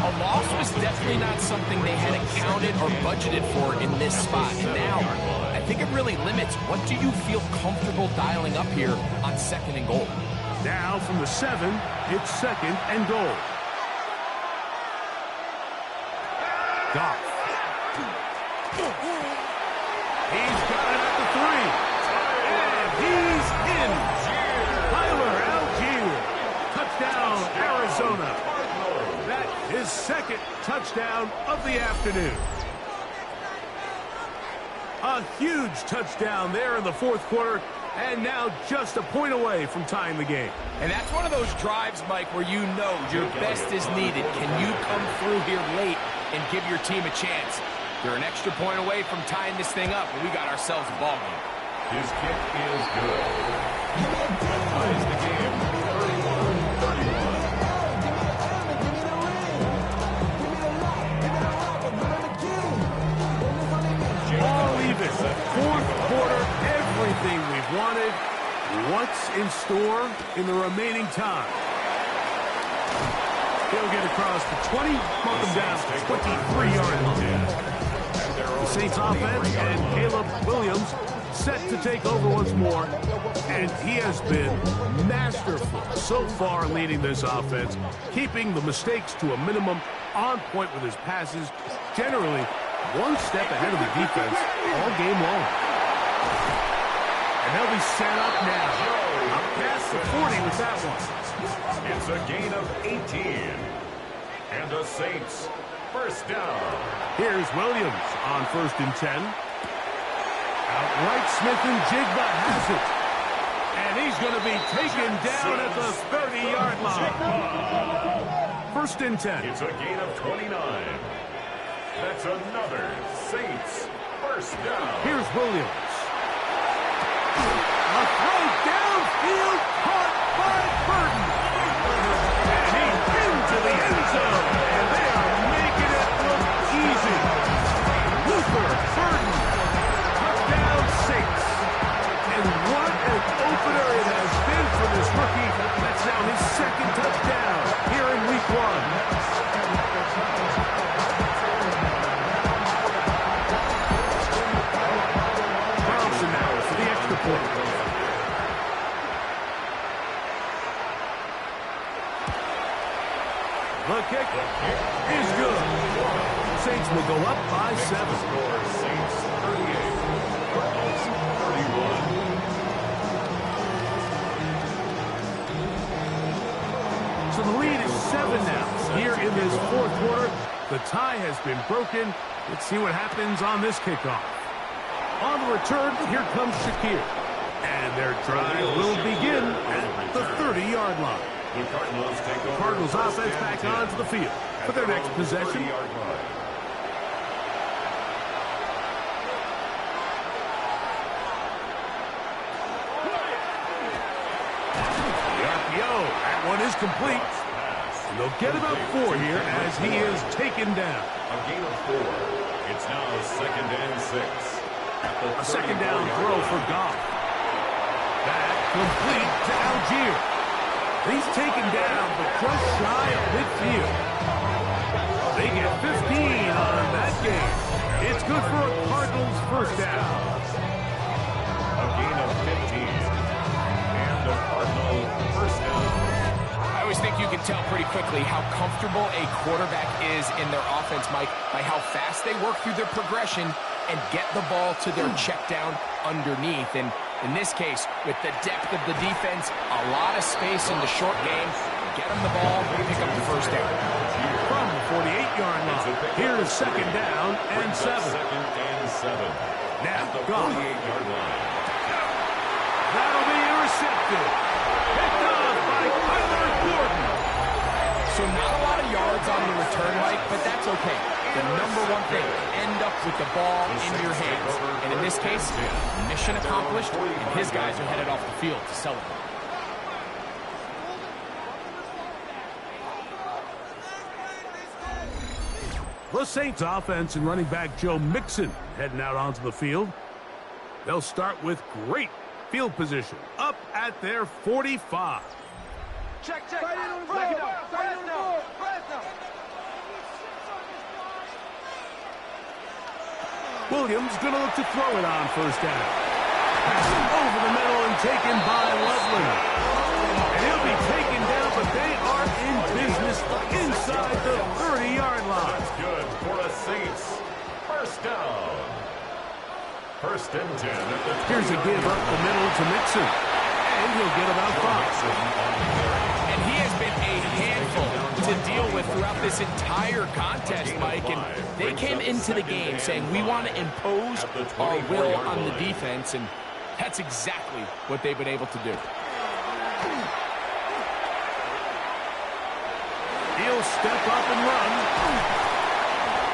[SPEAKER 5] A loss was definitely not something they had accounted or budgeted for in this spot. And now, I think it really limits what do you feel comfortable dialing up here on 2nd and goal.
[SPEAKER 4] Now from the 7, it's 2nd and goal. Goff. He's got it at the 3. And he's in. Tyler Algier. Touchdown, Arizona. That is 2nd touchdown of the afternoon. A huge touchdown there in the 4th quarter. And now just a point away from tying the game.
[SPEAKER 5] And that's one of those drives, Mike, where you know your best is needed. Can you come through here late and give your team a chance? They're an extra point away from tying this thing up, and we got ourselves a ball game.
[SPEAKER 3] His kick is good. That ties the game 31-31.
[SPEAKER 4] All even. 4th quarter, everything we've wanted, What's in store in the remaining time? He'll get across the 20, mark him down to 23-yard line. The Saints offense and Caleb Williams set to take over once more, and he has been masterful so far leading this offense, keeping the mistakes to a minimum, on point with his passes, generally one step ahead of the defense all game long. And they'll be set up now. Up past the 40 with that one.
[SPEAKER 3] It's a gain of 18. And the Saints first down.
[SPEAKER 4] Here's Williams on 1st and 10. Outright Smith and Jigba has it. And he's going to be taken down at the 30-yard line. 1st and 10.
[SPEAKER 3] It's a gain of 29. That's another Saints first down.
[SPEAKER 4] Here's Williams. A throw downfield caught by Burton. And he's into the end zone. And they are making it look easy. Luther Burton took down 6. And what an opener it has been for this rookie. That's now his 2nd touchdown here in week 1. The kick is good. Saints will go up by 7.
[SPEAKER 3] Saints 38, Cardinals 31.
[SPEAKER 4] So the lead is 7 now. Here in this 4th quarter, the tie has been broken. Let's see what happens on this kickoff. On the return, here comes Shakir. And their drive will begin at the 30-yard line.
[SPEAKER 3] The Cardinals take over.
[SPEAKER 4] Cardinals offense back onto the field for their next possession. The RPO, that one is complete. And they'll get about 4 here as he is taken down.
[SPEAKER 3] A gain of 4. It's now 2nd and 6.
[SPEAKER 4] A 2nd down throw for Goff. That complete to Algier. He's taken down, but just shy of midfield. They get 15 on that game. It's good for a Cardinals first down.
[SPEAKER 3] A gain of 15. And a Cardinal first down.
[SPEAKER 5] I always think you can tell pretty quickly how comfortable a quarterback is in their offense, Mike, by how fast they work through their progression and get the ball to their check down underneath. And in this case, with the depth of the defense, a lot of space in the short game, get them the ball, pick up the first down.
[SPEAKER 4] From the 48-yard line, here's 2nd down and 7.
[SPEAKER 3] 2nd and 7.
[SPEAKER 4] Now,
[SPEAKER 3] At the
[SPEAKER 4] Goff.
[SPEAKER 3] 48-yard line.
[SPEAKER 4] That'll be intercepted. Picked off by Kyler Gordon.
[SPEAKER 5] So not a lot of yards on the return, Mike, but that's okay. The number one thing, end up with the ball in your hands. And in this case, mission accomplished, and his guys are headed off the field to celebrate.
[SPEAKER 4] The Saints offense and running back Joe Mixon heading out onto the field. They'll start with great field position up at their 45.
[SPEAKER 7] Check. Press now.
[SPEAKER 4] Williams going to look to throw it on 1st down. Pass over the middle and taken by Loveland. And he'll be taken down, but they are in business inside the 30-yard line.
[SPEAKER 3] That's good for a Saints first down. 1st and 10 at the 20.
[SPEAKER 4] Here's a give up the middle to Mixon. And he'll get about 5.
[SPEAKER 5] And he has been a handful to deal with throughout this entire contest, Mike. And they came into the game saying, we want to impose our will on the defense, and that's exactly what they've been able to do.
[SPEAKER 4] He'll step up and run.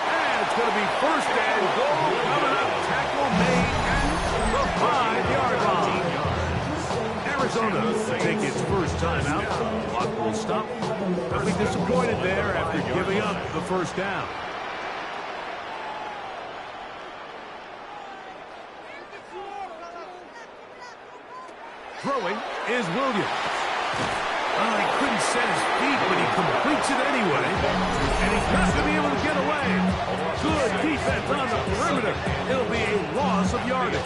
[SPEAKER 4] And it's going to be 1st and goal coming up. Tackle made at the 5-yard line. Arizona will take its first time out. Clock will stop. They'll be disappointed there after giving up the 1st down. Throwing is Williams. Well, he couldn't set his feet, but he completes it anyway. And he's not going to be able to get away. Good defense on the perimeter. It'll be a loss of yardage.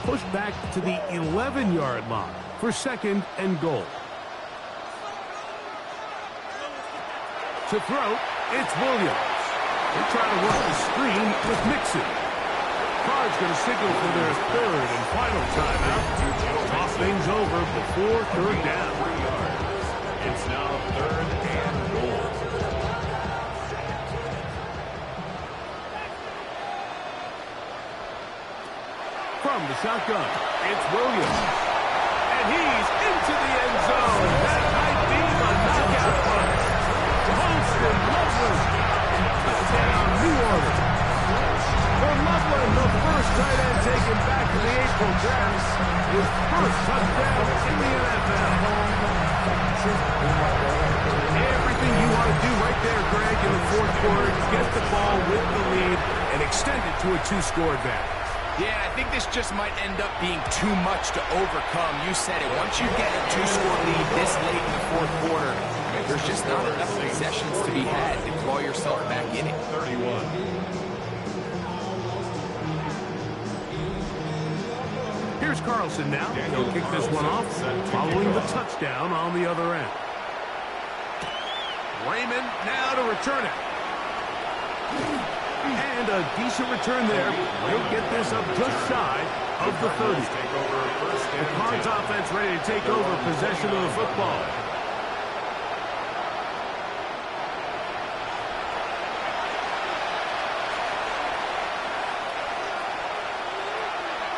[SPEAKER 4] Push back to the 11-yard line for 2nd and goal. To throw, it's Williams. They're trying to work the screen with Mixon. Card's going to signal for their 3rd and final timeout. Talk things over before 3rd down.
[SPEAKER 3] 3 yards. It's now 3rd and goal.
[SPEAKER 4] From the shotgun, it's Williams. And he's into the end zone. That might be the knockout punch. Holston Loveland. Touchdown, New Orleans. For Loveland, the first tight end taken back to the April draft. His first touchdown in the NFL. Everything you want to do right there, Greg, in the 4th quarter. Get the ball with the lead and extend it to a 2-score advantage.
[SPEAKER 5] Yeah, I think this just might end up being too much to overcome. You said it. Once you get a 2-score lead this late in the 4th quarter, there's just not enough possessions to be had to claw yourself back in it.
[SPEAKER 3] 31.
[SPEAKER 4] Here's Carlson now. He'll kick this one off, following the touchdown on the other end. Raymond now to return it. And a decent return there. He'll get this up just shy of the 30. The Cards offense ready to take over possession of the football.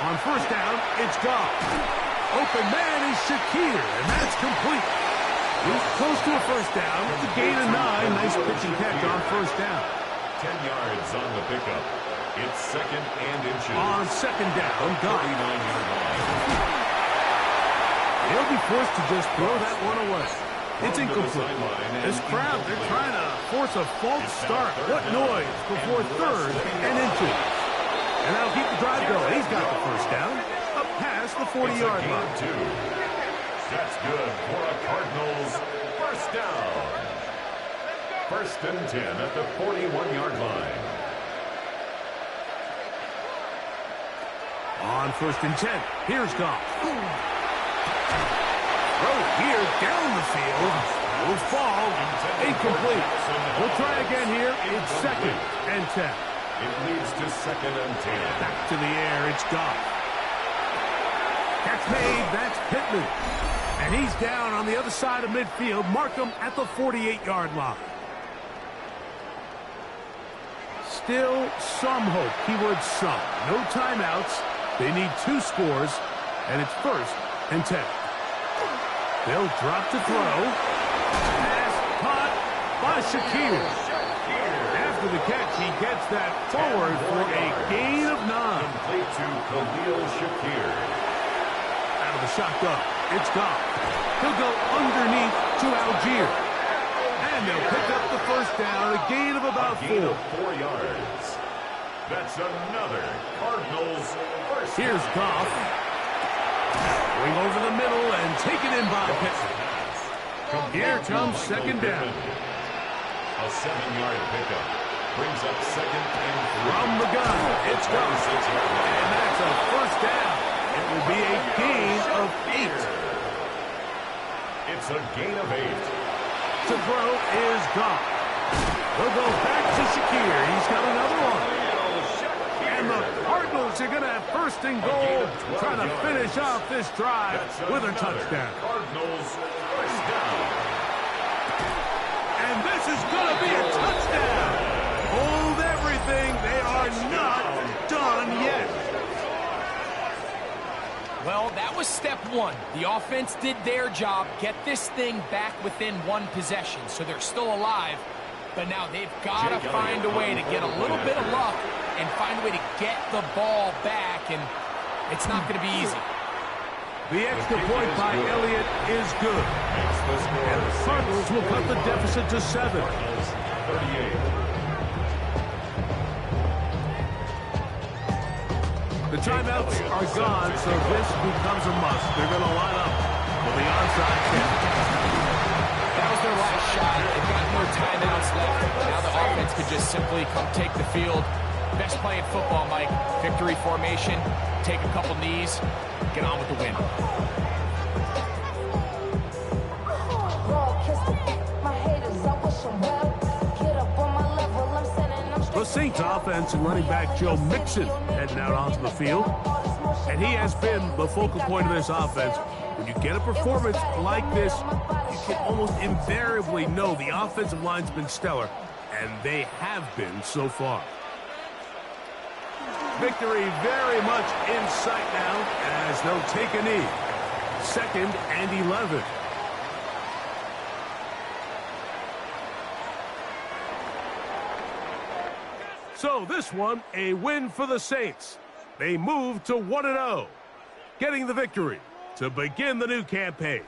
[SPEAKER 4] On 1st down, it's Goff. Open man is Shakir, and that's complete. He's close to a 1st down. It's a gain of 9. Nice pitch and catch on 1st down.
[SPEAKER 3] 10 yards on the pickup. It's 2nd and inches.
[SPEAKER 4] On 2nd down, Goff.
[SPEAKER 3] 39-yard line.
[SPEAKER 4] He'll be forced to just throw that one away. It's incomplete. This crowd, they're trying to force a false start. What noise before 3rd and inches. And that'll keep the drive going. He's got the 1st down. Up past the 40-yard line.
[SPEAKER 3] 2. That's good for a Cardinals 1st down. 1st and 10 at the 41-yard line.
[SPEAKER 4] On 1st and 10, here's Goff. Throw here down the field. Will fall. Incomplete. We'll try again here. It's 2nd and 10.
[SPEAKER 3] It leads to 2nd and 10.
[SPEAKER 4] Back to the air, it's Goff. Catch made, that's Pittman. And he's down on the other side of midfield. Mark him at the 48-yard line. Still some hope. Keyword some. No timeouts. They need 2 scores, and it's 1st and 10. They'll drop to throw. Pass caught by Shakir. After the catch, he gets that forward for a gain of 9.
[SPEAKER 3] Complete to Khalil Shakir.
[SPEAKER 4] Out of the shotgun, it's Goff. He'll go underneath to Algier. And they'll pick up the 1st down, a gain of about 4.
[SPEAKER 3] 4 yards. That's another Cardinals 1st.
[SPEAKER 4] Here's Goff. Going over the middle and taken in by Pittman. Here comes 2nd down.
[SPEAKER 3] A 7-yard pickup. Brings up 2nd and 3.
[SPEAKER 4] From the gun, it's Goff. And that's a 1st down. It will be a gain of 8.
[SPEAKER 3] It's a gain of 8.
[SPEAKER 4] To throw is Goff. They'll go back to Shakir. He's got another one. And the Cardinals are going to have 1st and goal, trying to finish off this drive with a touchdown.
[SPEAKER 3] Cardinals 1st down.
[SPEAKER 4] And this is going to be a touchdown. Hold everything. They are not done yet.
[SPEAKER 5] Well, that was step 1. The offense did their job, get this thing back within 1 possession, so they're still alive. But now they've got to find a way to get a little bit of luck and find a way to get the ball back, and it's not going to be easy.
[SPEAKER 4] The extra point by Elliott is good. And the Cardinals will cut the deficit to 7.
[SPEAKER 3] 38.
[SPEAKER 4] The timeouts are gone, so this becomes a must. They're going to line up for the onside kick.
[SPEAKER 5] That was their last shot. They've got no timeouts left. Now the offense could just simply come take the field. Best play in football, Mike. Victory formation, take a couple knees, get on with the win.
[SPEAKER 4] The Saints offense and running back Joe Mixon heading out onto the field. And he has been the focal point of this offense. When you get a performance like this, you can almost invariably know the offensive line's been stellar, and they have been so far. Victory very much in sight now as they'll take a knee. 2nd and 11. So this one, a win for the Saints. They move to 1-0, getting the victory to begin the new campaign.